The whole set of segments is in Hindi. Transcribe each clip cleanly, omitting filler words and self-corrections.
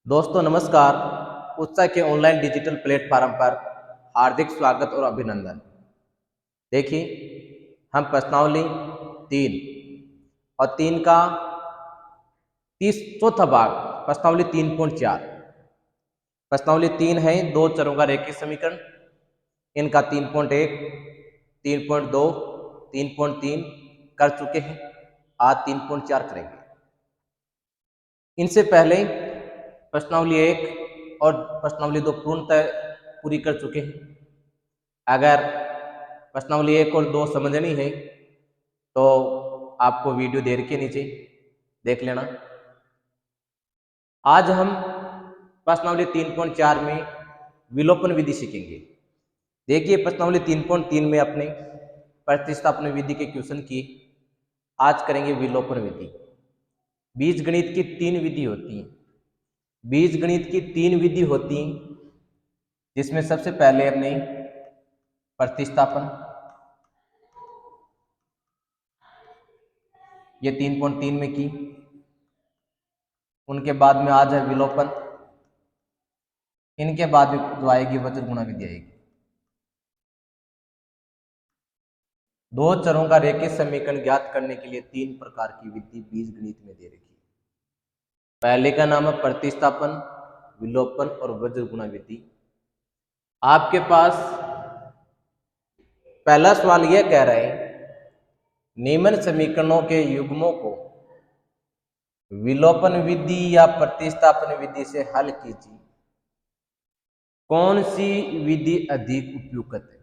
दोस्तों नमस्कार। उत्साह के ऑनलाइन डिजिटल प्लेटफॉर्म पर हार्दिक स्वागत और अभिनंदन। देखिए, हम प्रश्नावली 3 और 3 का 30 चौथा भाग प्रश्नावली 3.4। प्रश्नावली 3 है दो चरों का रेखीय समीकरण। इनका 3.1, 3.2, 3.3 कर चुके हैं। आज 3.4 करेंगे। इनसे पहले प्रश्नावली 1 और प्रश्नावली 2 पूर्णतः पूरी कर चुके हैं। अगर प्रश्नावली 1 और 2 समझनी है तो आपको वीडियो देर के नीचे देख लेना। आज हम प्रश्नावली 3.4 में विलोपन विधि सीखेंगे। देखिए, प्रश्नावली 3.3 में अपने प्रतिस्थापन विधि के क्वेश्चन किए। आज करेंगे विलोपन विधि। बीजगणित की 3 विधि होती हैं। बीजगणित की 3 विधि होती हैं, जिसमें सबसे पहले हमने प्रतिस्थापन, ये 3.3 में की। उनके बाद में आज है विलोपन। इनके बाद में जो आएगी वज्र गुणा विधि आएगी। दो चरों का रेखीय समीकरण ज्ञात करने के लिए 3 प्रकार की विधि बीजगणित में दे रखी है। पहले का नाम है प्रतिस्थापन, विलोपन और वज्र गुणा विधि। आपके पास पहला सवाल यह कह रहा है, निम्न समीकरणों के युग्मों को विलोपन विधि या प्रतिस्थापन विधि से हल कीजिए। कौन सी विधि अधिक उपयुक्त है?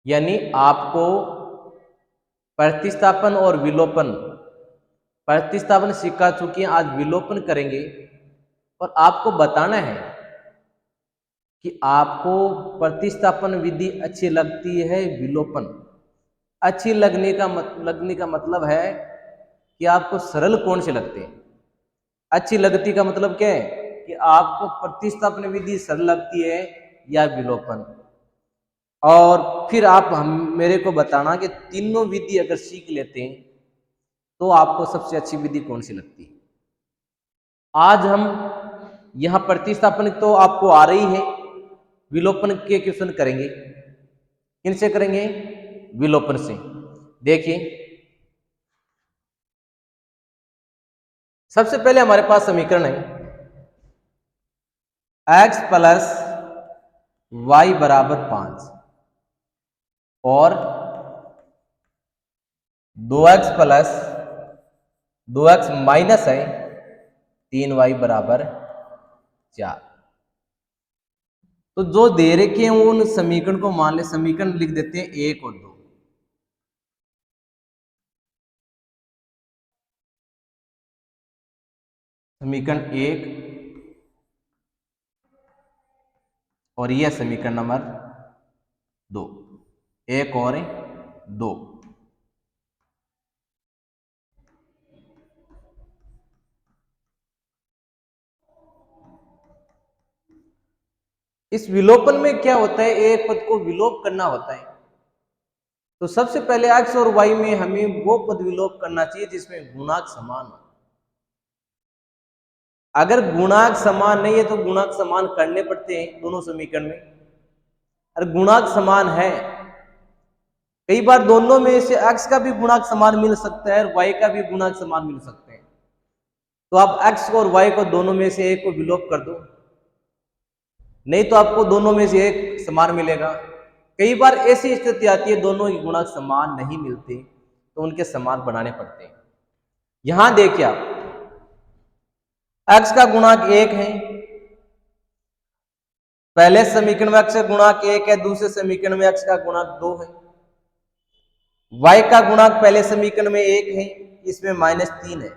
यानी आपको प्रतिस्थापन और विलोपन, प्रतिस्थापन सीखा चुके हैं, आज विलोपन करेंगे। और आपको बताना है कि आपको प्रतिस्थापन विधि अच्छी लगती है, विलोपन अच्छी लगने का मतलब है कि आपको सरल कौन से लगते हैं। अच्छी लगती का मतलब क्या है कि आपको प्रतिस्थापन विधि सरल लगती है या विलोपन। और फिर आप मेरे को बताना कि तीनों विधि अगर सीख लेते हैं तो आपको सबसे अच्छी विधि कौन सी लगती है। आज हम यहां प्रतिस्थापन तो आपको आ रही है, विलोपन के क्वेश्चन करेंगे। किनसे करेंगे? विलोपन से। देखिए, सबसे पहले हमारे पास समीकरण है x प्लस वाई बराबर 5 और 2x प्लस 2x माइनस है 3y बराबर 4। तो जो दे रखे हैं उन समीकरण को मान ले, समीकरण लिख देते हैं 1 और 2। समीकरण 1 और यह समीकरण नंबर 2, 1 और 2। इस विलोपन में क्या होता है, एक पद को विलोप करना होता है। तो सबसे पहले x और y में हमें वो पद विलोप करना चाहिए जिसमें गुणांक समान हो। अगर गुणांक समान नहीं है तो गुणांक समान करने पड़ते हैं दोनों समीकरण में। अगर गुणांक समान है, कई बार दोनों में से x का भी गुणांक समान मिल सकता है और y का भी गुणांक समान मिल सकते हैं। तो आप x और y को दोनों में से एक को विलोप कर दो, नहीं तो आपको दोनों में से एक समान मिलेगा। कई बार ऐसी स्थिति आती है दोनों के गुणांक समान नहीं मिलते तो उनके समान बनाने पड़ते हैं। यहां देखिए, आप x का गुणांक 1 है, पहले समीकरण में x का गुणांक 1 है, दूसरे समीकरण में x का गुणांक 2 है। y का गुणांक पहले समीकरण में 1 है, इसमें -3 है।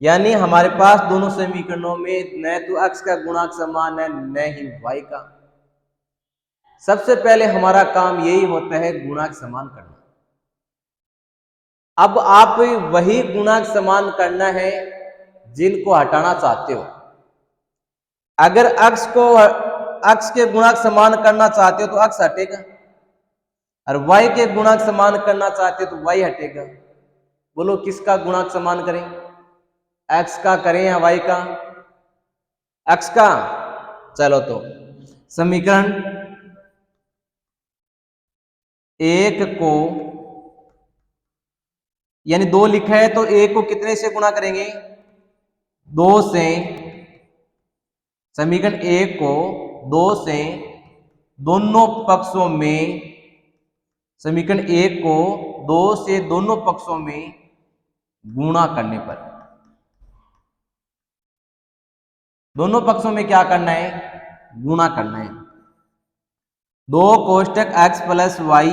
यानी हमारे पास दोनों समीकरणों में न तो x का गुणांक समान है न ही y का। सबसे पहले हमारा काम यही होता है गुणांक समान करना। अब आप वही गुणांक समान करना है जिनको हटाना चाहते हो। अगर x के गुणांक समान करना चाहते हो तो x हटेगा, और y के गुणांक समान करना चाहते हो तो y हटेगा। बोलो किसका गुणांक समान करें? एक्स का करें या वाई का? एक्स का। चलो तो समीकरण एक को, यानी 2 लिखा है तो एक को कितने से गुणा करेंगे? 2 से। समीकरण एक को 2 से दोनों पक्षों में, समीकरण एक को 2 से दोनों पक्षों में गुणा करने पर, दोनों पक्षों में क्या करना है? गुणा करना है। 2 कोष्टक x प्लस वाई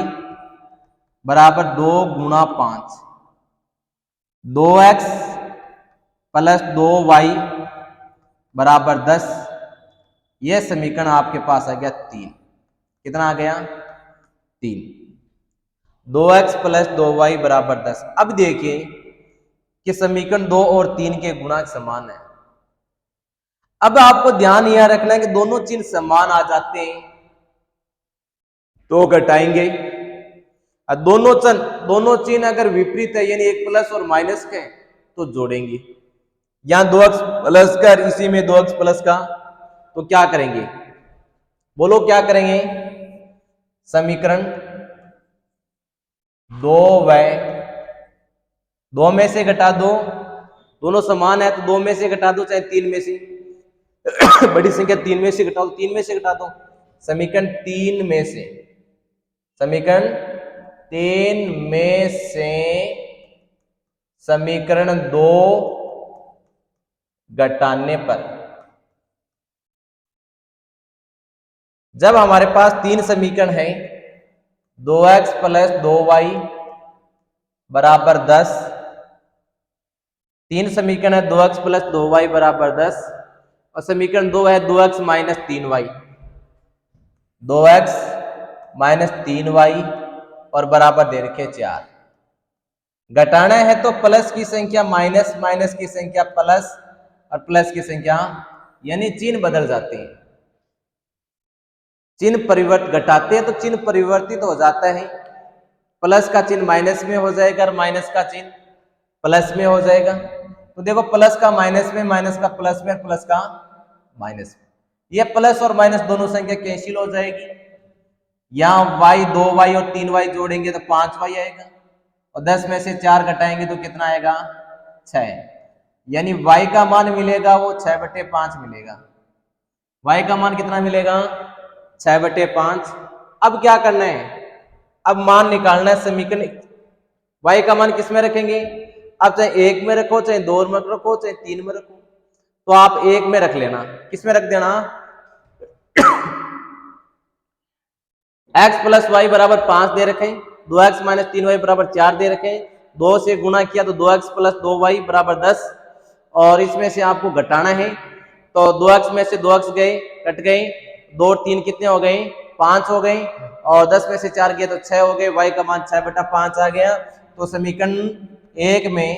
बराबर 2 गुणा 5, 2x प्लस 2y बराबर 10। यह समीकरण आपके पास आ गया 3। कितना आ गया? 3। 2x प्लस 2y बराबर 10। अब देखिए कि समीकरण 2 और 3 के गुणांक समान है। अब आपको ध्यान यह रखना है कि दोनों चिन्ह समान आ जाते हैं तो घटाएंगे, और दोनों चिन्ह अगर विपरीत है यानी एक प्लस और माइनस के तो जोड़ेंगे। यहां 2x प्लस का, इसी में 2x प्लस का, तो क्या करेंगे? बोलो क्या करेंगे? समीकरण 2 में से घटा दो, दोनों समान है तो 2 में से घटा दो, चाहे 3 में से बड़ी संख्या 3 में से घटाओ, 3 में से घटा दो। समीकरण 3 में से, समीकरण 3 में से समीकरण 2 घटाने पर, जब हमारे पास 3 समीकरण है, 2x प्लस 2y बराबर 10, 3 समीकरण है 2x प्लस 2y बराबर 10, और समीकरण 2 है 2x minus 3y, 2x minus 3y और बराबर दे रखे 4। घटाना है तो प्लस की संख्या माइनस, माइनस की संख्या प्लस और प्लस की संख्या, यानी चिन्ह बदल जाते हैं। चिन्ह परिवर्तित घटाते हैं तो चिन्ह परिवर्तित हो जाता है। प्लस का चिन्ह माइनस में हो जाएगा और माइनस का चिन्ह प्लस में हो जाएगा। तो देखो प्लस का माइनस में, माइनस का प्लस में, प्लस का माइनस में, यह प्लस और माइनस दोनों संख्या कैंसिल हो जाएगी। यहां y 2y और 3y जोड़ेंगे तो 5y आएगा, और 10 में से 4 घटाएंगे तो कितना आएगा? 6। यानी y का मान मिलेगा वो 6/5 मिलेगा। y का मान कितना मिलेगा? 6/5। अब क्या करना है? अब मान निकालना है। समीकरण y का मान किस में रखेंगे? आप चाहे 1 में रखो, चाहे 2 में रखो, चाहे 3 में रखो, तो आप 1 में रख लेना। किस में रख देना? x प्लस वाई बराबर 5 दे रखे, 2x माइनस 3y बराबर 4 दे रखे, 2 से गुणा किया तो 2x प्लस 2y बराबर 10, और इसमें से आपको घटाना है तो 2x में से 2x गए, कट गए, 2 और 3 कितने हो गए? 5 हो गए, और 10 में से 4 गए तो 6 हो गए। y का मान 6/5 आ गया। तो समीकरण 1 में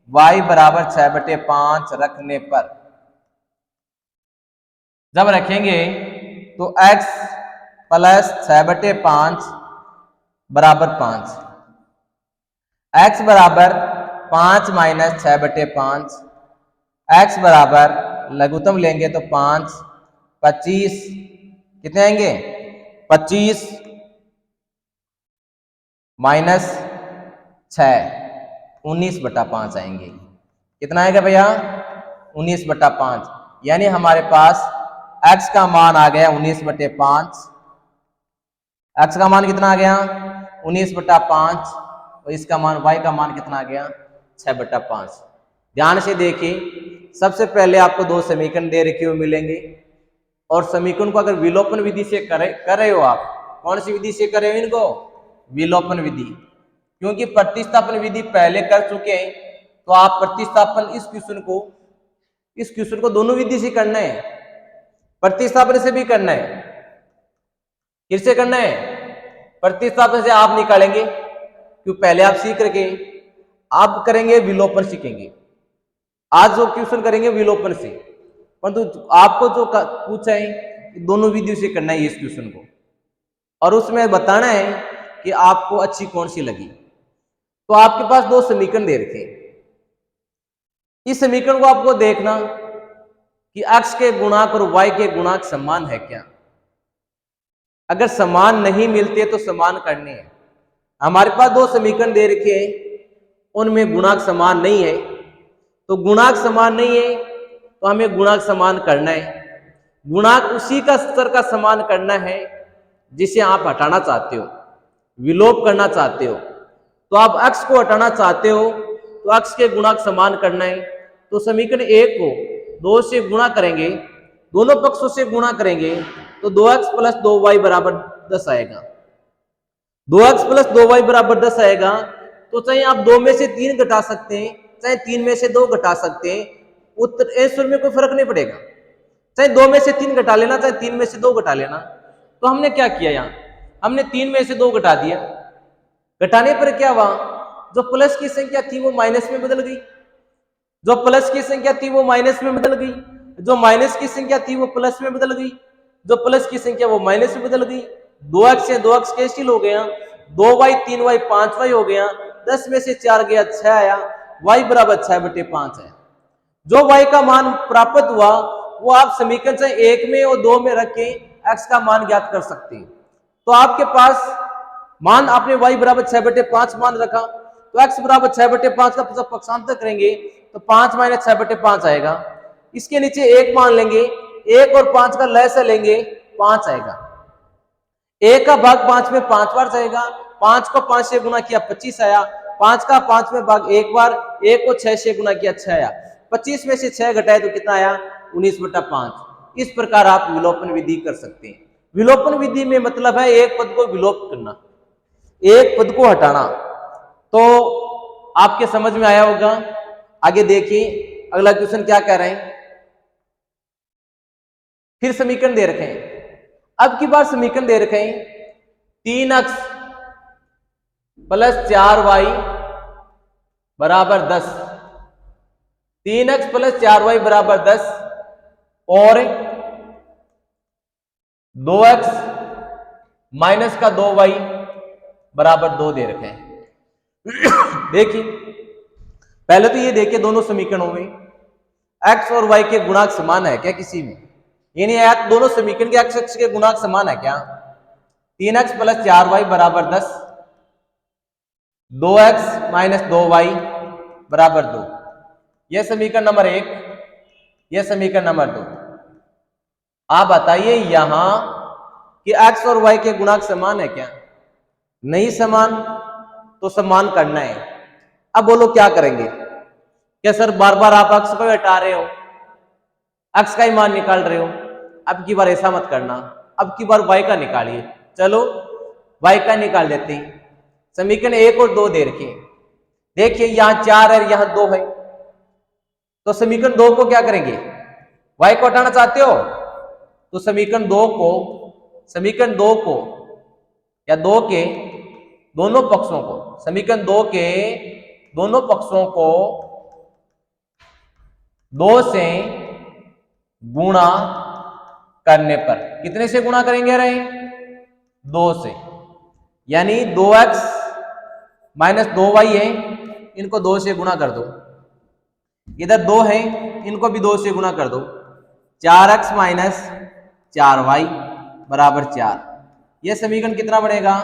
y बराबर 6/5 रखने पर, जब रखेंगे तो x प्लस 6/5 बराबर 5, x बराबर 5 माइनस 6/5, x बराबर लघुत्तम लेंगे तो 5, 25 कितने आएंगे? 25 माइनस 6, 19/5 आएंगे। कितना आएगा भैया? 19/5। यानी हमारे पास x का मान आ गया 19/5। x का मान कितना आ गया? 19/5, और इसका मान y का मान कितना आ गया? 6/5। ध्यान से देखिए, सबसे पहले आपको 2 समीकरण दे रखे हुए मिलेंगे, और समीकरण को अगर विलोपन विधि से कर रहे हो आप, कौन सी विधि से कर रहे हो इनको? विलोपन विधि। क्योंकि प्रतिस्थापन विधि पहले कर चुके हैं तो आप प्रतिस्थापन इस क्वेश्चन को दोनों विधि से करना है, प्रतिस्थापन से भी करना है। किससे करना है? प्रतिस्थापन से आप निकालेंगे, क्यों पहले आप सीख रखे, आप करेंगे विलोपन सीखेंगे। आज जो क्वेश्चन करेंगे विलोपन से, परंतु आपको जो पूछा है दोनों विधियों से करना है इस क्वेश्चन को, और उसमें बताना है कि आपको अच्छी कौन सी लगी। तो आपके पास दो समीकरण दे रखे हैं। इस समीकरण को आपको देखना कि x के गुणांक और y के गुणांक समान है क्या। अगर समान नहीं मिलते तो समान करने हैं। हमारे पास दो समीकरण दे रखे हैं, उनमें गुणांक समान नहीं है, तो गुणांक समान नहीं है तो हमें गुणांक समान करना है। गुणांक उसी का स्तर का समान करना है जिसे आप हटाना चाहते हो, विलोप करना चाहते हो। तो आप x को हटाना चाहते हो तो x के गुणांक समान करना है। तो समीकरण 1 को 2 से गुणा करेंगे, दोनों पक्षों से गुणा करेंगे तो 2x + 2y बराबर 10 आएगा। 2x + 2y बराबर 10 आएगा। तो चाहे आप 2 में से 3 घटा सकते हैं, चाहे 3 में से 2 घटा सकते हैं, उत्तर आंसर में कोई फर्क नहीं पड़ेगा। चाहे 2 में से 3 घटा लेना, चाहे 3 में से 2 घटा लेना। तो हमने क्या किया, यहाँ हमने 3 में से 2 घटा दिया। घटाने पर क्या हुआ, जो प्लस की संख्या थी वो माइनस में बदल गई, जो प्लस की संख्या थी वो माइनस में बदल गई, जो माइनस की संख्या थी वो प्लस में बदल गई, जो प्लस की संख्या वो माइनस में बदल गई। 2x से 2x कैंसिल हो गया, 2y 3y 5y हो गया, 10 में से 4 गया 6 आया, y बराबर 6/5 है। जो y का मान प्राप्त हुआ वो आप समीकरण से 1 में और 2 में रख के x का मान ज्ञात कर सकते हैं। तो आपके पास मान आपने y बराबर 6/5 मान रखा, तो x बराबर 6/5 का पक्षांतर करेंगे तो 5 - 6/5 आएगा। इसके नीचे 1 मान लेंगे, 1 और 5 का लय से लेंगे 5 आएगा। 1 का भाग 5 में 5 बार जाएगा, 5 को 5 से गुना किया 25 आया, 5 का 5 में भाग 1 बार, 1 को 6 से गुना किया 6 आया, 25 में से 6 घटाए तो कितना आया 19/5। इस प्रकार आप विलोपन विधि कर सकते हैं। विलोपन विधि में मतलब है एक पद को विलोप करना, एक पद को हटाना। तो आपके समझ में आया होगा। आगे देखिए अगला क्वेश्चन क्या कह रहे हैं। फिर समीकरण दे रखे हैं, अब की बार समीकरण दे रखे हैं 3x + 4y बराबर 10, 3x + 4y बराबर 10 और 2x - 2y बराबर 2 दे रखे हैं। देखिए पहले तो ये देखिए दोनों समीकरणों में x और y के गुणांक समान है क्या किसी में, यानी दोनों समीकरण के x के गुणांक समान है क्या। 3x + 4y बराबर 10, 2x - 2y बराबर 2। यह समीकरण नंबर 1, यह समीकरण नंबर 2। आप बताइए यहां कि x और y के गुणांक समान है क्या, नहीं समान, तो समान करना है। अब बोलो क्या करेंगे। क्या सर बार बार आप x को हटा रहे हो, x का ही मान निकाल रहे हो। अब की बार ऐसा मत करना, अब की बार y का निकालिए। चलो y का निकाल देते हैं। समीकरण 1 और 2 दे रखे, देखिए यहां 4 है, यहां 2 है, तो समीकरण 2 को क्या करेंगे, y को हटाना चाहते हो तो समीकरण 2 को या 2 के दोनों पक्षों को, समीकरण 2 के दोनों पक्षों को 2 से गुणा करने पर, कितने से गुणा करेंगे रहे 2 से, यानी 2x - 2y है, इनको 2 से गुणा कर दो। इधर 2 है, इनको भी 2 से गुणा कर दो। 4x - 4y बराबर 4। यह समीकरण कितना बनेगा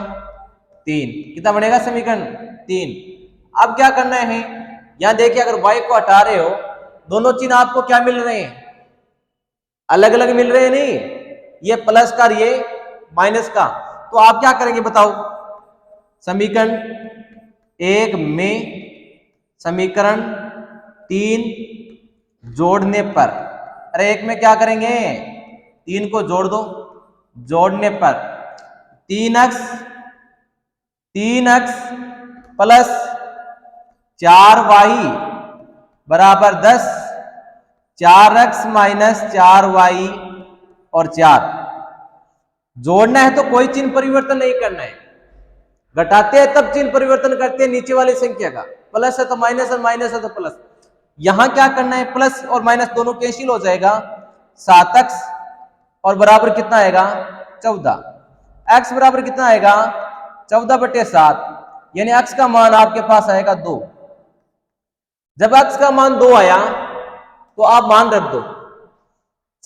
3। कितना बनेगा समीकरण 3। अब क्या करना है, यहां देखिए अगर y को हटा रहे हो, दोनों चिन्ह आपको क्या मिल रहे हैं, अलग अलग मिल रहे हैं, नहीं ये प्लस का ये माइनस का। तो आप क्या करेंगे बताओ, समीकरण 1 में समीकरण 3 जोड़ने पर, अरे 1 में क्या करेंगे 3 को जोड़ दो, जोड़ने पर 3x + 4y बराबर 10, 4x - 4y और 4 जोड़ना है तो कोई चिन्ह परिवर्तन नहीं करना है। घटाते हैं तब चिन्ह परिवर्तन करते हैं नीचे वाली संख्या का, प्लस है तो माइनस और माइनस है तो प्लस। यहां क्या करना है, प्लस और माइनस दोनों कैंसिल हो जाएगा, 7x और बराबर कितना आएगा 14। x बराबर कितना आएगा 14/7। यानी x का मान आपके पास आएगा 2। जब x का मान 2 आया तो आप मान रख दो,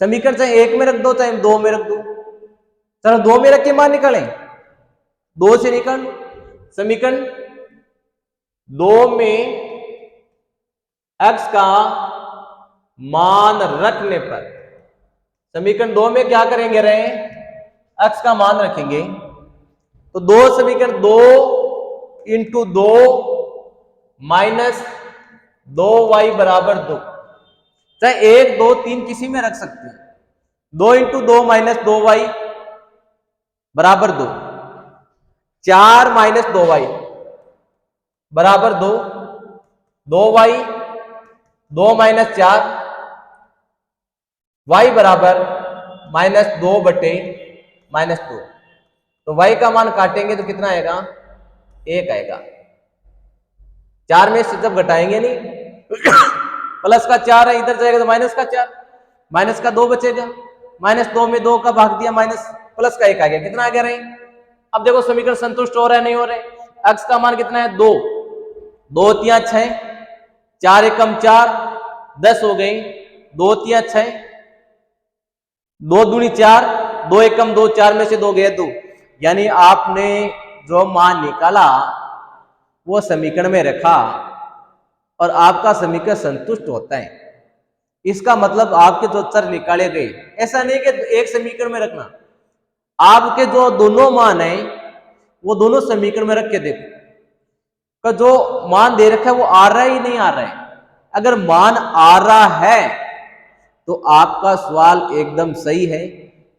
समीकरण चाहे 1 में रख दो चाहे 2 में रख दो। चलो 2 में रख के मान निकालें, 2 से निकाल समीकरण 2 में x का मान रखने पर, समीकरण 2 में क्या करेंगे रहे, x का मान रखेंगे तो 2 समीकरण 2 इंटू 2 माइनस 2y बराबर 2, चाहे 1 2 3 किसी में रख सकते हैं। 2 इंटू 2 माइनस 2y बराबर 2, 4 माइनस 2y बराबर 2, 2y 2 माइनस 4 y बराबर माइनस 2 बटे माइनस 2। तो y का मान काटेंगे तो कितना आएगा, 1 आएगा। 4 में से जब घटाएंगे नहीं प्लस का 4 है, इधर जाएगा तो माइनस का 4, माइनस का 2 बचेगा, माइनस 2 में 2 का भाग दिया, माइनस प्लस का 1 आ गया, कितना आ गया रहे। अब देखो समीकरण संतुष्ट हो रहा है नहीं हो रहा है। x का मान कितना है 2, 2 3 6, 4 एकम 4 10 हो गई, 2 3 6, 2 दूनी 4, 2 एकम 2, 4 में से 2 गया 2, यानी आपने जो मान निकाला वो समीकरण में रखा और आपका समीकरण संतुष्ट होता है। इसका मतलब आपके जो चर निकाले गए, ऐसा नहीं कि एक समीकरण में रखना, आपके जो दोनों मान है वो दोनों समीकरण में रख के देखो का जो मान दे रखा है वो आ रहा है ही नहीं आ रहा है। अगर मान आ रहा है तो आपका सवाल एकदम सही है,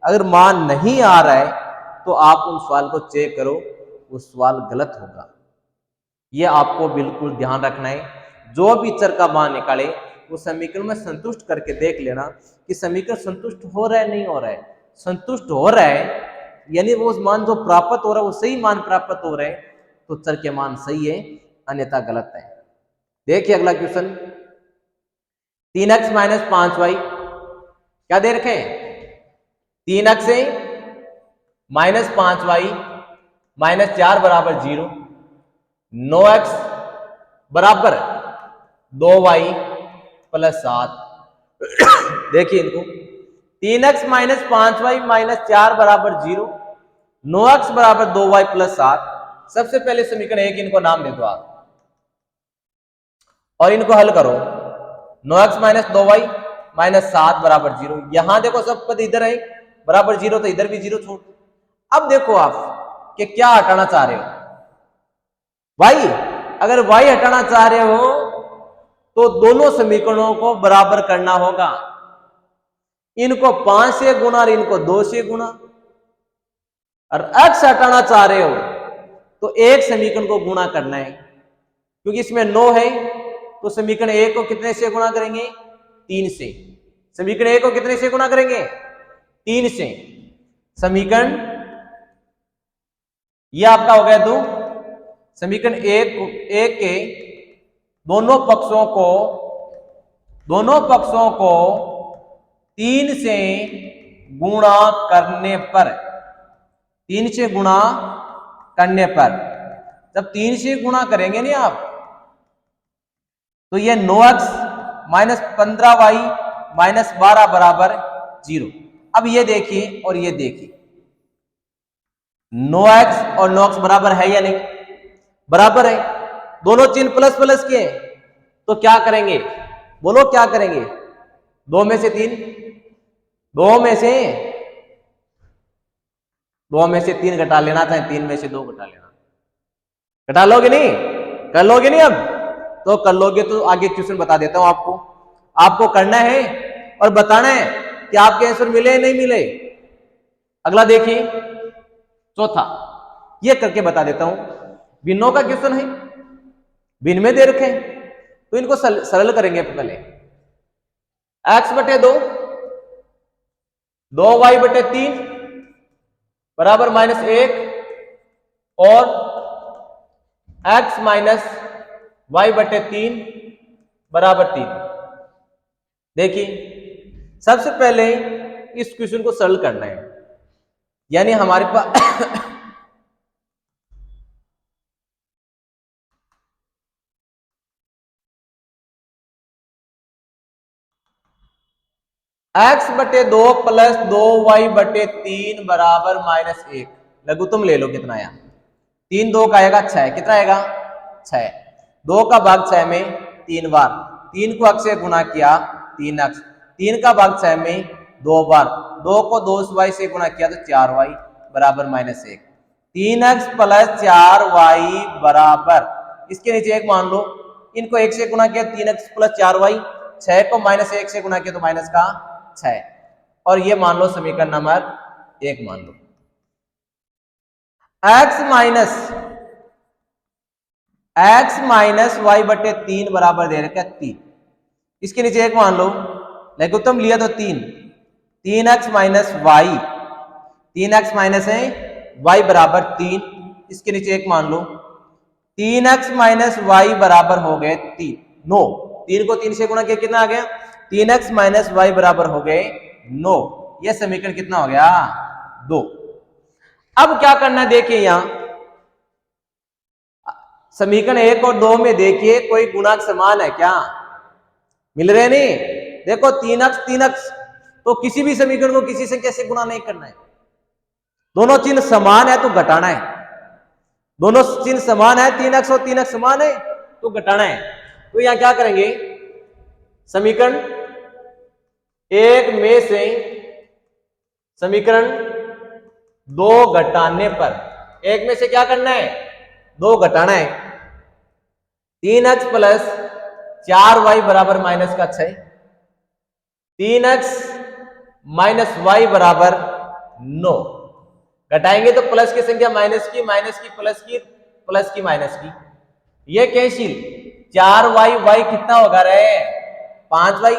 अगर मान नहीं आ रहा है तो आप उस सवाल को चेक करो, वो सवाल गलत होगा। ये आपको बिल्कुल ध्यान रखना है। जो भी चर का मान निकाले वो समीकरण में संतुष्ट करके देख लेना कि समीकरण संतुष्ट हो रहा है नहीं हो रहा है। संतुष्ट हो रहा है यानी वो मान जो प्राप्त हो रहा है वो सही मान प्राप्त हो रहा है तो चर के मान सही है, अन्यथा गलत है। देखिए अगला क्वेश्चन, 3x माइनस 5y क्या दे रखे हैं, 3x से माइनस 5y माइनस 4 बराबर 0, 9x बराबर 2y प्लस 7। देखिए इनको, 3x माइनस 5y माइनस 4 बराबर 0, 9x बराबर 2y प्लस 7। सबसे पहले समीकरण 1 इनको नाम दे दो आप और इनको हल करो। 9x माइनस 2y माइनस 7 बराबर 0, यहां देखो सब पद इधर है बराबर 0 तो इधर भी 0 छोड़। अब देखो आप कि क्या हटाना चाह रहे हो, y, अगर y हटाना चाह रहे हो तो दोनों समीकरणों को बराबर करना होगा, इनको 5 से गुना और इनको 2 से गुना। और x हटाना चाह रहे हो तो एक समीकरण को गुणा करना है, क्योंकि इसमें 9 है तो समीकरण 1 को कितने से गुणा करेंगे, 3 से। समीकरण 1 को कितने से गुणा करेंगे, 3 से। समीकरण यह आपका हो गया 2। समीकरण 1 के दोनों पक्षों को 3 से गुणा करने पर, 3 से गुणा करने पर, जब 3 से गुणा करेंगे नहीं आप तो ये 9x माइनस 15y माइनस 12 बराबर 0। अब ये देखिए और ये देखिए, 9x और 9x बराबर है या नहीं, बराबर है, दोनों चिन्ह प्लस प्लस के, तो क्या करेंगे बोलो, क्या करेंगे, 2 में से 3, 2 में से 3 घटा लेना, चाहे 3 में से 2 घटा लेना। घटा लोगे नहीं, कर लोगे नहीं, अब तो कर लोगे तो आगे क्वेश्चन बता देता हूं आपको। आपको करना है और बताना है कि आपके आंसर मिले या नहीं मिले। अगला देखिए चौथा, ये करके बता देता हूं। भिन्नों का क्वेश्चन है, भिन्न में दे रखे तो इनको सरल करेंगे पहले। x बटे 2, 2y बटे 3 बराबर -1 और x माइनस y बटे 3 बराबर 3। देखिए सबसे पहले इस क्वेश्चन को सरल करना है, यानी हमारे पास x बटे 2 प्लस 2y बटे 3 बराबर -1। लघुत्तम ले लो कितना आया, 3 2 का आएगा 6, कितना आएगा 6। 2 का भाग 6 में 3 बार, 3 को x से गुणा किया 3x, 3 का भाग 6 में 2 बार, 2 को 2y से गुणा किया तो 4y बराबर -1। 3x प्लस 4y बराबर, इसके नीचे 1 मान लो, इनको 1 से गुणा किया 3x प्लस 4y, 6 को -1 से गुणा किया तो माइनस का 6, और ये मान लो समीकरण नंबर 1 मान लो। x माइनस वाई बटे 3 बराबर दे रखा है 3, इसके नीचे 1 मान लो, लघुत्तम लिया तो 3x minus y, 3x minus है y बराबर 3, इसके नीचे 1 मान लो, 3x माइनस वाई बराबर हो गए 3 9, 3 को 3 से गुणा किया कितना आ गया, 3x माइनस वाई बराबर हो गए 9। यह समीकरण कितना हो गया 2। अब क्या करना है देखिए, यहां समीकरण 1 और 2 में देखिए कोई गुणांक समान है क्या, मिल रहे नहीं। देखो 3x तो किसी भी समीकरण को किसी संख्या से गुणा नहीं करना है, दोनों चिन्ह समान है तो घटाना है, दोनों चिन्ह समान है, 3x और 3x समान है तो घटाना है। तो यहां क्या करेंगे, समीकरण 1 में से समीकरण 2 घटाने पर, 1 में से क्या करना है 2 घटाना है, 3x प्लस 4y बराबर -6, 3x माइनस वाई बराबर 9, घटाएंगे तो प्लस की संख्या माइनस की प्लस की प्लस की माइनस की, ये कैंसिल, 4y y कितना होगा रे 5y,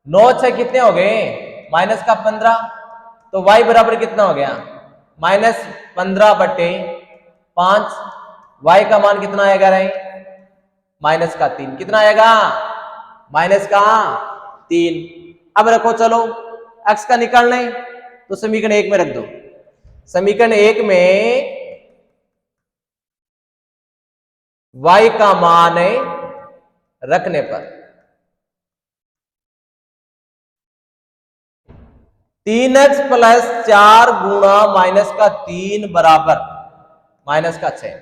9 6 कितने हो गए माइनस का 15, तो y बराबर कितना हो गया -15 बटे 5, y का मान कितना आएगा रे -3, कितना आएगा -3। अब रखो चलो x का निकालना है तो समीकरण 1 में रख दो, समीकरण 1 में y का मान रखने पर 3x प्लस 4 गुणा -3 बराबर -6,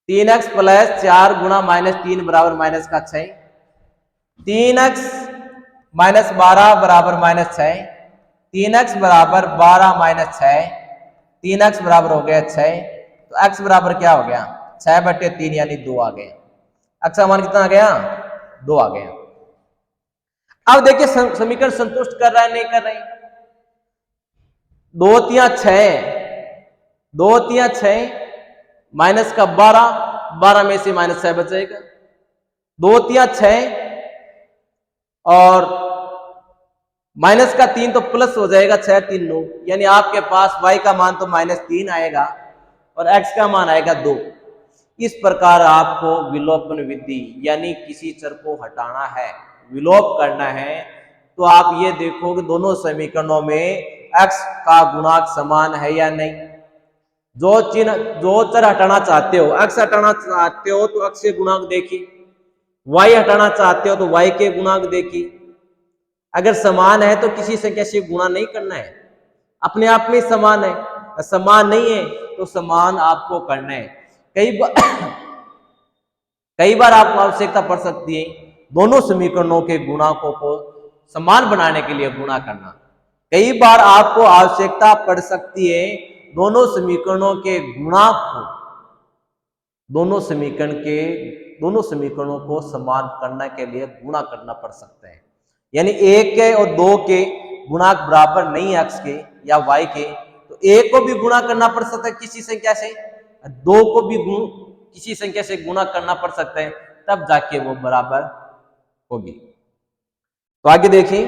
3x प्लस 4 गुणा -3 बराबर -6, 3x माइनस 12 बराबर -6, 3x बराबर 12 -6, 3x बराबर हो गया 6, तो x बराबर क्या हो गया 6 बटे 3 यानी 2 आ गया, x का मान कितना आ गया 2 आ गया। अब देखिए समीकरण संतुष्ट कर रहा है नहीं कर रहा है, 2 3 6, 2 3 6 माइनस का 12, 12 में से -6 बचेगा, 2 3 6 और माइनस का 3 तो प्लस हो जाएगा, 6 3 9, यानी आपके पास y का मान तो -3 आएगा और x का मान आएगा 2। इस प्रकार आपको विलोपन विधि यानी किसी चर को हटाना है, विलोप करना है, तो आप ये देखो कि दोनों समीकरणों में x का गुणांक समान है या नहीं। जो चर हटाना चाहते हो, x हटाना चाहते हो तो x के गुणांक देखिए, y हटाना चाहते हो तो y के गुणांक देखिए, अगर समान है तो किसी संख्या से गुणा नहीं करना है, अपने आप में समान है, समान नहीं है तो समान आपको करना है। कई बार आपको आवश्यकता पड़ सकती है दोनों समीकरणों के गुणांकों को समान बनाने के लिए गुणा करना, कई बार आपको आवश्यकता पड़ सकती है दोनों समीकरणों के गुणांक को, दोनों समीकरणों को समान करने के लिए गुणा करना पड़ सकता है, यानी 1 के और 2 के गुणांक बराबर नहीं है x के या y के, तो 1 को भी गुणा करना पड़ सकता है किसी संख्या से, 2 को भी किसी संख्या से गुणा करना पड़ सकता है, तब जाके वो बराबर होगी। तो आगे देखिए,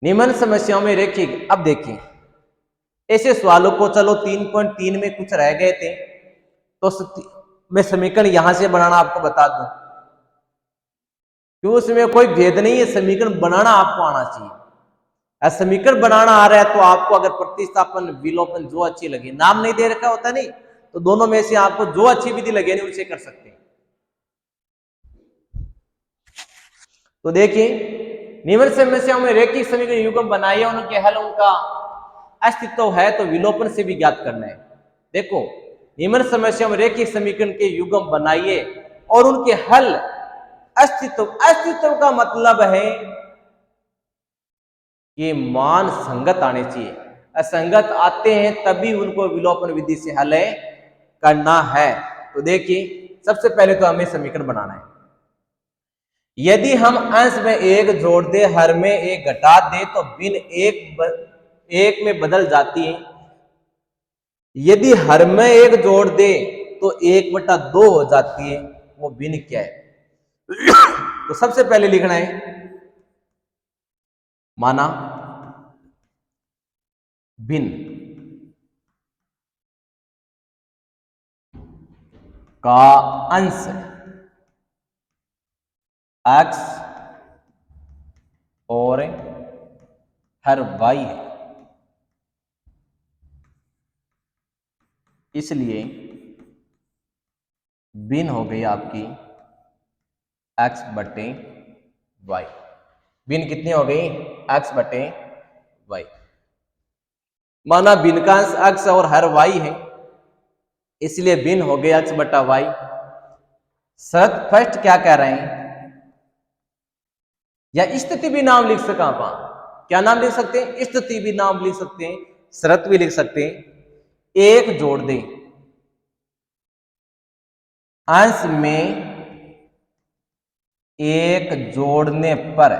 निम्न समस्याओं में रेखिक, अब देखिए ऐसे सवालों को, चलो 3.3 में कुछ रह गए थे तो मैं समीकरण यहां से बनाना आपको बता दूं, क्यों उसमें कोई भेद नहीं है, समीकरण बनाना आपको आना चाहिए। समीकरण बनाना आ रहा है तो आपको अगर प्रतिस्थापन विलोपन जो अच्छी लगे, नाम नहीं दे रखा होता नहीं, तो दोनों में से आपको जो अच्छी विधि लगे नहीं उसे कर सकते हैं। तो देखिए निम्न समस्याओं में रैखिक समीकरण युग्म बनाइए, उनके हल उनका अस्तित्व है तो विलोपन से भी ज्ञात करना है। देखो निम्न समस्याओं में रैखिक समीकरण के युग्म बनाइए और उनके हल अस्तित्व का मतलब है कि मान संगत आने चाहिए, असंगत आते हैं तभी उनको विलोपन विधि से हल करना है। तो देखिए सबसे पहले तो हमें समीकरण बनाना है। यदि हम अंश में एक जोड़ दे हर में एक घटा दे तो भिन्न एक में बदल जाती है। यदि हर में एक जोड़ दे तो 1/2 हो जाती है। वो भिन्न क्या है? तो सबसे पहले लिखना है माना भिन्न का अंश x और हर y है, इसलिए भिन्न हो गई आपकी x/y। भिन्न कितनी हो गई? x/y। माना भिन्न का अंश x और हर y है, इसलिए भिन्न हो गया x/y। शर्त फर्स्ट क्या कह रहे हैं, या स्थिति भी नाम लिख सका आप। क्या नाम लिख सकते हैं? स्थिति भी नाम लिख सकते हैं, शर्त भी लिख सकते हैं। एक जोड़ दे अंश में एक जोड़ने पर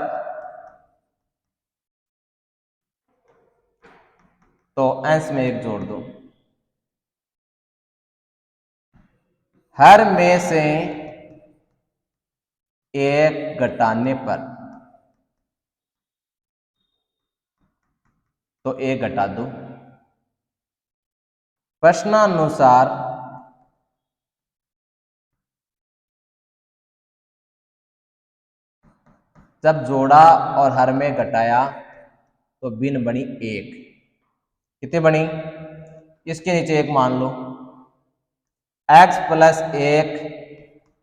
तो अंश में एक जोड़ दो, हर में से एक घटाने पर तो एक घटा दो। प्रश्नानुसार जब जोड़ा और हर में घटाया तो भिन्न बनी एक। कितनी बनी? इसके नीचे एक मान लो, x+1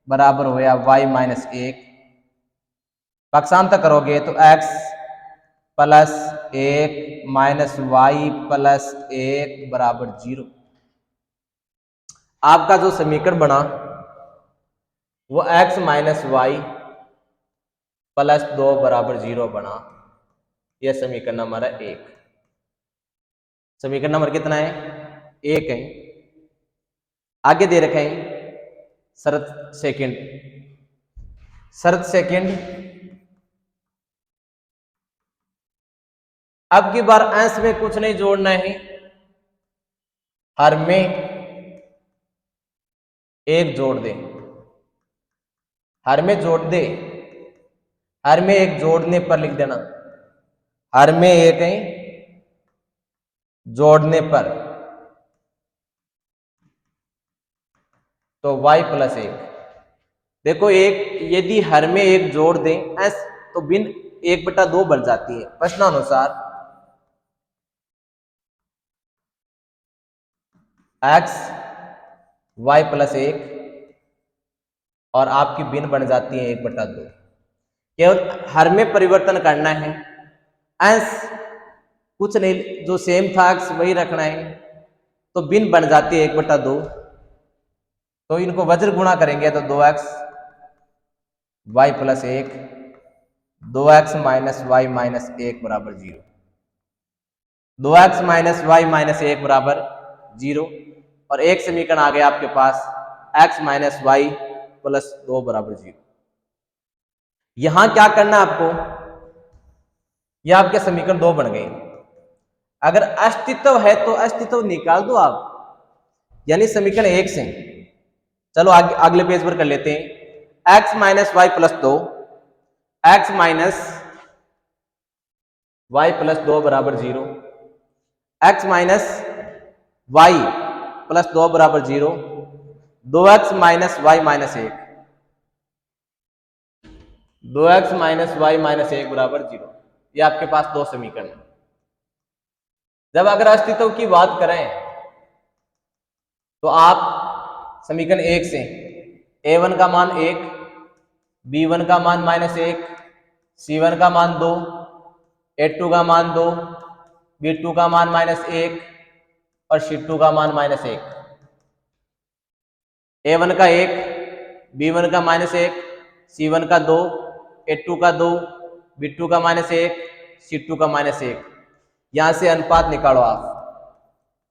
बराबर हो गया y-1। पक्षांतर करोगे तो x +1 -y+1 बराबर 0। आपका जो समीकरण बना वो x - y+2 बराबर 0 बना। यह समीकरण नंबर 1। समीकरण नंबर कितना है? 1 है। आगे दे रखे हैं शरत सेकंड। शरत सेकंड, अब की बार अंश में कुछ नहीं जोड़ना है, हर में एक जोड़ दे। हर में जोड़ दे, हर में एक जोड़ने पर लिख देना, हर में एक है जोड़ने पर तो y+1। देखो एक यदि हर में एक जोड़ दें s तो भिन्न 1/2 बन जाती है। प्रश्नानुसार x y+1 और आपकी भिन्न बन जाती है 1/2। केवल हर में परिवर्तन करना है, अंश कुछ नहीं, जो सेम था x वही रखना है, तो भिन्न बन जाती है 1/2। तो इनको वज्र गुणा करेंगे तो 2x y+1 2x - y-1 बराबर 0। 2x - y-1 बराबर 0 और एक समीकरण आ गया आपके पास x - y+2 बराबर 0। यहां क्या करना आपको, यह आपके समीकरण 2 बन गए। अगर अस्तित्व है तो अस्तित्व निकाल दो आप, यानी समीकरण 1 से। चलो आगे अगले पेज पर कर लेते हैं। x - y+2 x - y+2 बराबर 0, x - y+2 बराबर 0, 2x - y-1 2x - y-1 बराबर 0। ये आपके पास दो समीकरण है। जब अगर अस्तित्व की बात करें तो आप समीकरण 1 से a1 का मान 1, b1 का मान -1, C1 का मान 2, A2 का मान 2, B2 का मान -1 और C2 का मान -1। A1 का 1, B1 का -1, C1 का 2, A2 का 2, B2 का -1, C2 का -1। यहां से अनुपात निकालो आप।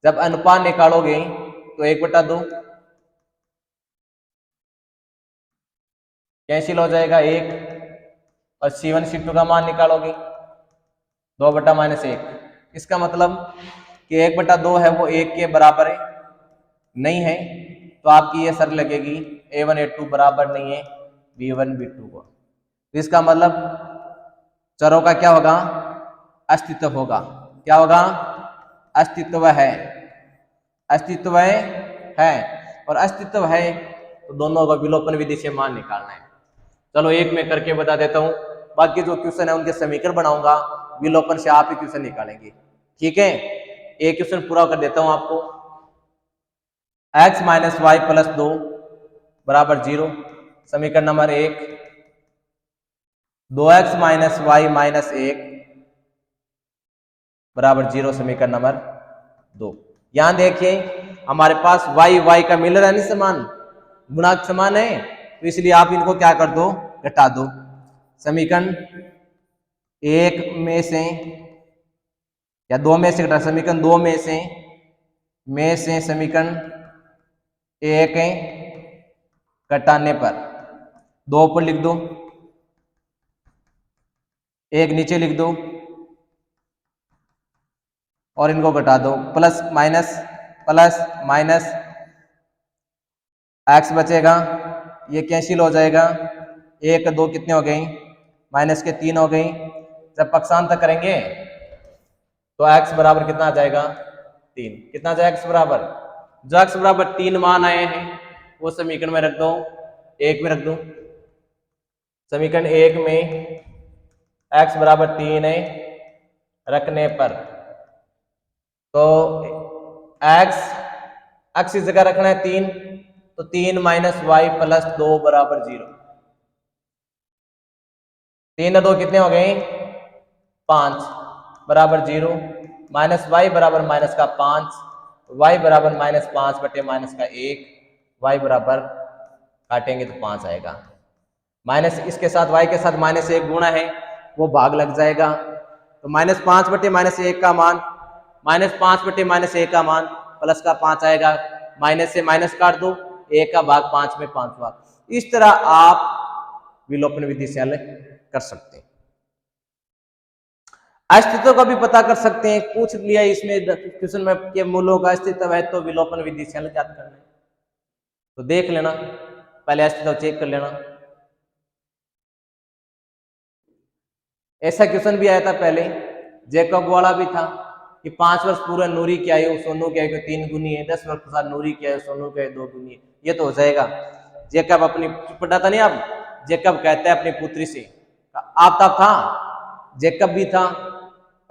जब अनुपात निकालोगे तो 1/2 कैंसिल हो जाएगा 1, और C1 C2 का मान निकालोगे 2/-1। इसका मतलब कि 1/2 है वो 1 के बराबर है नहीं है, तो आपकी ये शर्त लगेगी A1 A2 बराबर नहीं है B1 B2 को। तो इसका मतलब चरों का क्या होगा, अस्तित्व होगा। क्या होगा, अस्तित्व है। अस्तित्व है, और अस्तित्व है तो दोनों का विलोपन विधि से मान निकालना है। चलो एक मैं करके बता देता हूं, बाकी जो क्वेश्चन है उनके समीकरण बनाऊंगा, विलोपन से आप ही क्वेश्चन निकालेंगे। ठीक है, एक क्वेश्चन पूरा कर देता हूं आपको। x - y + 2 = 0, समीकरण नंबर 1। 2x - y - 1 = 0, समीकरण नंबर 2। यहां देखिए हमारे पास y का मिलर है, नहीं समान, गुणांक समान है, तो इसलिए आप इनको क्या कर दो, घटा दो। समीकरण 1 में से या 2 में से घटा, समीकरण 2 में से समीकरण 1 घटाने पर 2 ऊपर लिख दो, 1 नीचे लिख दो और इनको घटा दो। प्लस माइनस एक्स बचेगा, ये कैंसिल हो जाएगा। 1 2 कितने हो गई, माइनस के 3 हो गई। जब पक्षांतर करेंगे तो x बराबर कितना आ जाएगा, 3। कितना आ जाएगा x बराबर, जो x बराबर 3 मान आए हैं वो समीकरण में रख दो, 1 में रख दो। समीकरण 1 में x बराबर 3 है रखने पर, तो x की जगह रखना है 3, तो 3 - y + 2 = 0। 3 और 2 कितने हो गए, 5 बराबर 0। -y बराबर -5, y बराबर -5 बटे -1, y बराबर काटेंगे तो 5 आएगा। माइनस इसके साथ y के साथ -1 गुणा है, वो भाग लग जाएगा, तो -5 बटे -1 का मान, -5 बटे -1 का मान प्लस का 5 आएगा। माइनस से माइनस काट दो, 1 का भाग 5 में 5वां। इस तरह आप विलोपन विधि से हल कर सकते हैं। अस्तित्व का भी पता कर सकते हैं, पूछ लिया इसमें क्वेश्चन में के मूलों का अस्तित्व है तो विलोपन विधि से हल ज्ञात करना है, तो देख लेना, पहले अस्तित्व चेक कर लेना। ऐसा क्वेश्चन भी आया था पहले, जैकब वाला भी था कि 5 वर्ष पूरा नूरी की आयु सोनू की आयु 3 गुनी है, 10 वर्ष के साथ नूरी की आयु सोनू की आयु 2 गुनी है। ये तो हो जाएगा। जैकब अपनी, पता था नहीं आप, जैकब कहता है अपनी पुत्री से, आफताब था, जैकब भी था,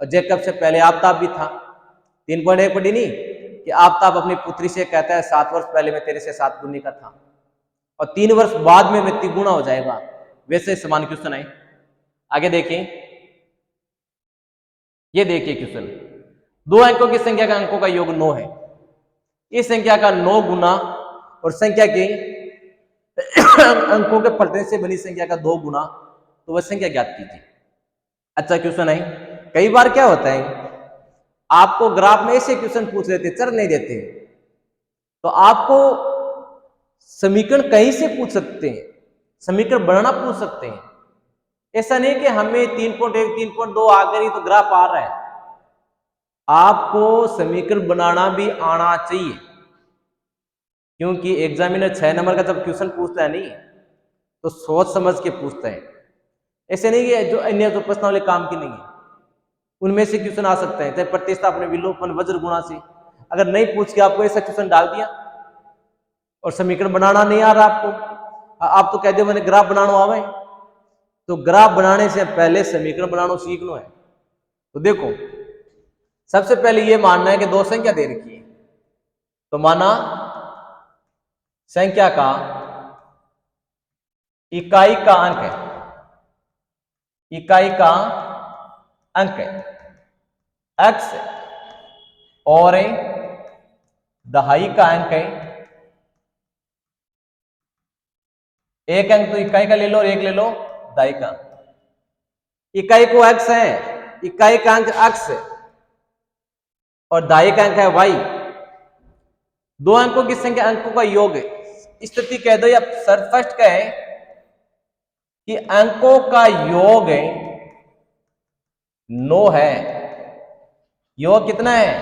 और जैकब से पहले आफताब भी था। 3.1 पढ़ी नहीं कि आफताब अपनी पुत्री से कहता है 7 वर्ष पहले मैं तेरे से 7 गुनी का था और 3 वर्ष बाद में मैं 3 गुना हो जाएगा। वैसे समान क्वेश्चन है। आगे देखिए, ये देखिए क्वेश्चन, 2 अंकों की संख्या का अंकों का योग 9 है। इस संख्या का 9 गुना और संख्या के अंकों के पलटने से बनी संख्या का 2 गुना, तो वह संख्या ज्ञात कीजिए। अच्छा क्वेश्चन है। कई बार क्या होता है, आपको ग्राफ में ऐसे क्वेश्चन पूछ लेते, चर नहीं देते, तो आपको समीकरण कहीं से पूछ सकते हैं, समीकरण बनाना पूछ सकते हैं। ऐसा नहीं कि हमें 3.1 3.2 आ गई तो ग्राफ आ रहा है, आपको समीकरण बनाना भी आना चाहिए, क्योंकि एग्जामिनर 6 नंबर का जब क्वेश्चन पूछता है नहीं तो सोच समझ के पूछता है। ऐसे नहीं कि जो अन्य जो प्रश्न वाले काम की नहीं है, उनमें से क्वेश्चन आ सकते हैं, चाहे प्रतिस्थापन, विलोपन, वज्र गुणा से। अगर नहीं पूछ के आपको ऐसा क्वेश्चन डाल दिया और समीकरण बनाना नहीं आ रहा आपको, आप तो कहते हो मैंने ग्राफ बनाना आवे, तो ग्राफ बनाने से पहले समीकरण बनाना सीखना है। तो देखो, सबसे पहले ये मानना है कि 2 संख्या दे रखी है, तो माना संख्या का इकाई का अंक है, इकाई का अंक है x और दहाई का अंक है। एक अंक तो इकाई का ले लो और एक ले लो दहाई का। इकाई को x है, इकाई का अंक x और दहाई का अंक है y। दो अंकों की संख्या अंकों का योग है। स्थिति कह दो या सर फर्स्ट का है कि अंकों का योग 9 है। योग कितना है?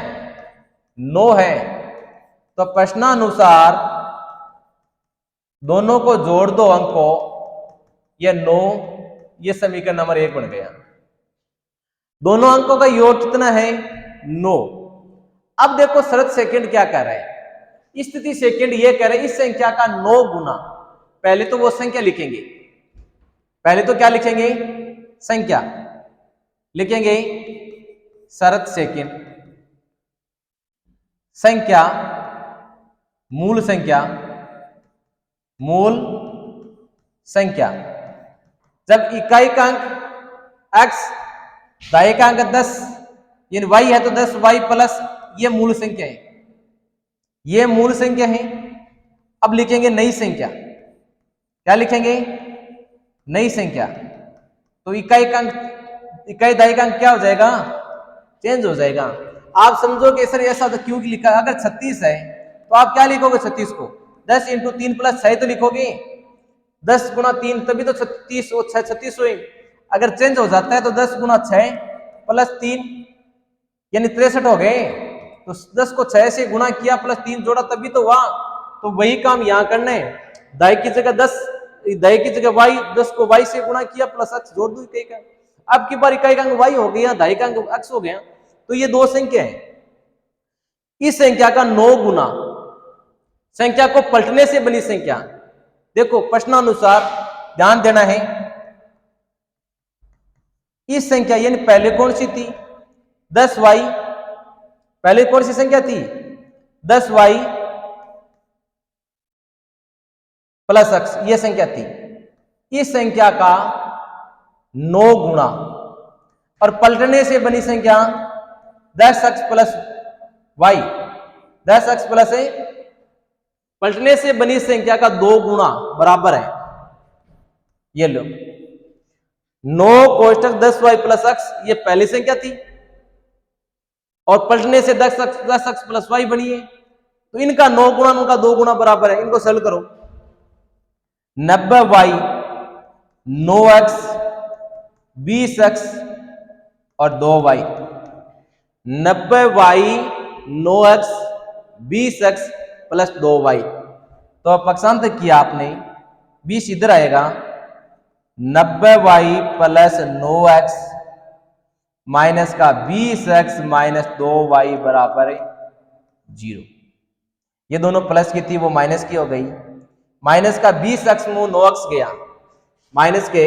9 है। तो प्रश्नानुसार दोनों को जोड़ दो अंकों, ये 9, ये समीकरण नंबर 1 बन गया। दोनों अंकों का योग कितना है? 9। अब देखो शरत सेकंड क्या कह रहा है, स्थिति सेकंड ये कह रहे हैं इस संख्या का 9 गुना। पहले तो वो संख्या लिखेंगे, पहले तो क्या लिखेंगे? संख्या लिखेंगे। शरत सेकंड संख्या, मूल संख्या, मूल संख्या। जब इकाई का अंक x, दहाई का अंक 10 यानी y है तो 10y प्लस ये मूल संख्या है, ये मूल संख्या है। अब लिखेंगे नई संख्या। क्या लिखेंगे? नई संख्या। तो इकाई का अंक, इकाई दहाई का अंक क्या हो जाएगा? चेंज हो जाएगा। आप समझोगे सर ऐसा तो क्यों लिखा? अगर 36 है तो आप क्या लिखोगे? 36 को 10 इंटू 3 प्लस 6 तो लिखोगे। 10 गुना 3 तभी तो 36 और 6 36 हुए। अगर चेंज हो जाता है तो 10 गुना 6 प्लस 3 यानी 63 हो गए। तो 10 को 6 से गुणा किया प्लस 3 जोड़ा तभी तो हुआ। तो वही काम यहां करना है। दाई की जगह 10, दाई की जगह y, 10 को y से गुणा किया प्लस x जोड़ दो इकाई का। अब की बार इकाई का अंक y हो गया, दाई का अंक x हो गया। तो ये दो संख्या है। इस संख्या का 9 गुना, संख्या को पलटने से बनी संख्या। देखो प्रश्नानुसार ध्यान देना है। इस संख्या यानी पहले कौन सी थी? 10y। पहले कौन सी संख्या थी? 10y प्लस x, ये संख्या थी। इस संख्या का 9 गुना और पलटने से बनी संख्या 10x plus y, 10x plus पलटने से बनी संख्या का 2 गुना बराबर है। ये लो 9 कोष्टक 10y प्लस x, ये पहली संख्या थी और पलटने से 10x प्लस y बनी है। तो इनका 9 गुना उनका 2 गुना बराबर है। इनको सॉल्व करो। 90y 9x 20x और 2y। 90y 9x 20x plus 2y। तो पक्षांतर किया आपने, 20 इधर आएगा। 90y प्लस 9x माइनस का 20x माइनस 2y बराबर 0। ये दोनों प्लस की थी वो माइनस की हो गई। माइनस का 20x में 9x गया, माइनस के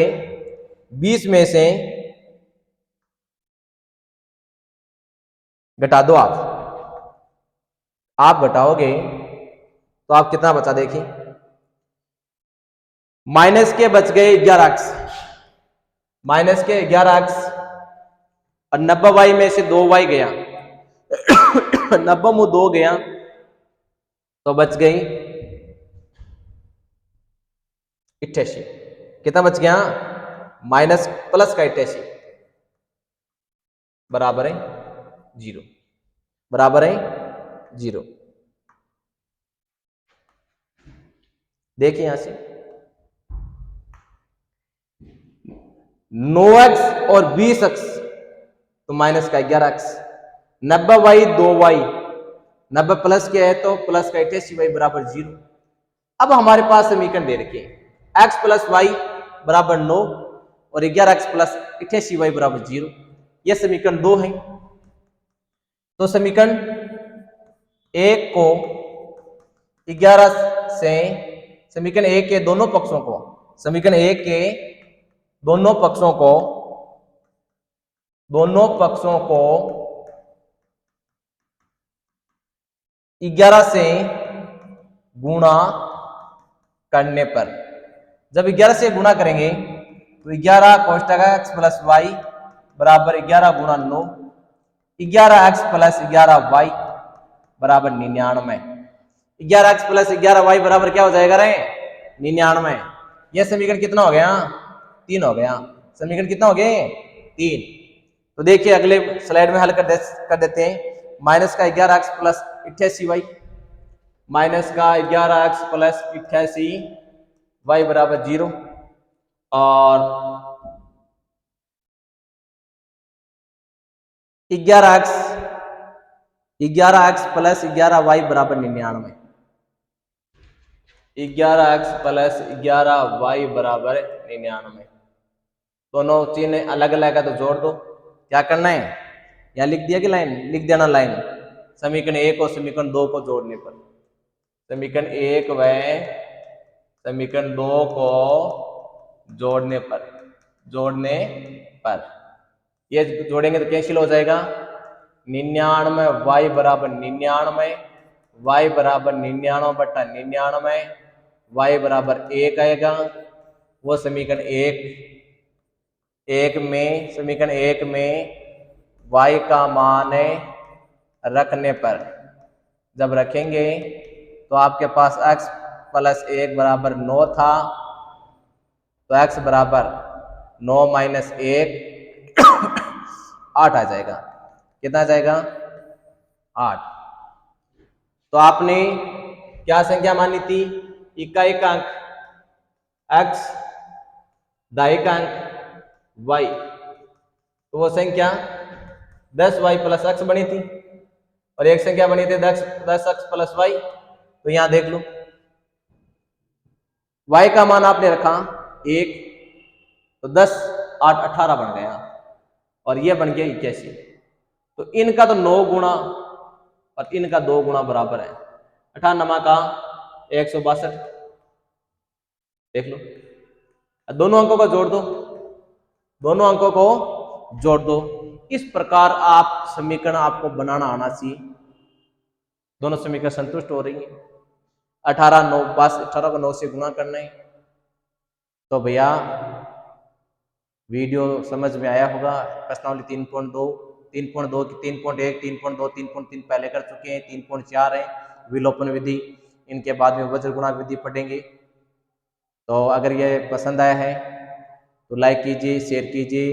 20 में से घटा दो। आप घटाओगे तो आप कितना बचा? देखिए माइनस के बच गए 11x, माइनस के 11x और 90y में से 2y गया 90 में 2 गया तो बच गई 88। कितना बच गया? माइनस प्लस का 88 बराबर है 0, बराबर है 0। देखिए यहां से 9x और 20x तो माइनस का 11x, 90y 2y, 90 प्लस के है तो प्लस का 88y बराबर 0। अब हमारे पास समीकरण दे रखे हैं x प्लस y बराबर 9 और 11x प्लस 88y बराबर 0। यह समीकरण 2 है। तो समीकरण 1 को 11 से, समीकरण 1 के दोनों पक्षों को, समीकरण 1 के दोनों पक्षों को 11 से गुणा करने पर, जब 11 से गुणा करेंगे तो 11 कोष्टक x प्लस वाई बराबर 11 गुणा 9, 11x प्लस 11y बराबर 99। 11x प्लस 11y बराबर क्या हो जाएगा रे? 99। यह समीकरण कितना हो गया? 3 हो गया। समीकरण कितना हो गया? 3। तो देखिए अगले स्लाइड में हल कर देते हैं। माइनस का 11x प्लस 88y, माइनस का 11x प्लस 88y बराबर 0, और 11x प्लस 11y बराबर 99। 11x प्लस 11y बराबर 99। दोनों चिन्ह अलग अलग है तो जोड़ दो। क्या करना है? यहाँ लिख दिया कि लाइन लिख देना, लाइन समीकरण 1 और समीकरण 2 को जोड़ने पर, समीकरण 1 व समीकरण 2 को जोड़ने पर ये जोड़ेंगे तो कैंसिल हो जाएगा। 99 y बराबर 99, y बराबर 99 बटा 99, y बराबर 1 आएगा। वो समीकरण समीकरण 1 में y का मान रखने पर, जब रखेंगे तो आपके पास x प्लस 1 बराबर 9 था, तो x बराबर 9 माइनस 1 8 आ जाएगा। कितना आ जाएगा? 8। तो आपने क्या संख्या मानी थी? इकाई का अंक x, दाई का अंक y, तो वो संख्या 10y प्लस x बनी थी, और एक संख्या बनी थी 10x प्लस y। तो यहां देख लो y का मान आपने रखा 1, तो 10 8 18 बन गया, और यह बन गया 81। तो इनका तो 9 गुणा और इनका 2 गुणा बराबर है। 98 का 162। देख लो, दोनों अंकों को जोड़ दो, दोनों अंकों को जोड़ दो। इस प्रकार आप समीकरण आपको बनाना आना चाहिए। दोनों समीकरण संतुष्ट हो रही है। 18 9 बस 18 को 9 से गुणा करना है। तो भैया वीडियो समझ में आया होगा। प्रश्नावली 3.2, 3.2 की 3.1, 3.2, 3.3 पहले कर चुके हैं, 3.4 है विलोपन विधि। इनके बाद में वज्र गुणा विधि पढ़ेंगे। तो अगर ये पसंद आया है तो लाइक कीजिए, शेयर कीजिए,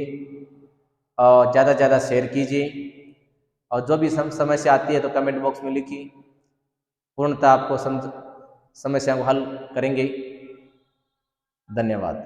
और ज़्यादा से ज़्यादा शेयर कीजिए, और जो भी समस्या आती है तो कमेंट बॉक्स में लिखिए। पूर्णतः आपको समस्या को हल करेंगे। धन्यवाद।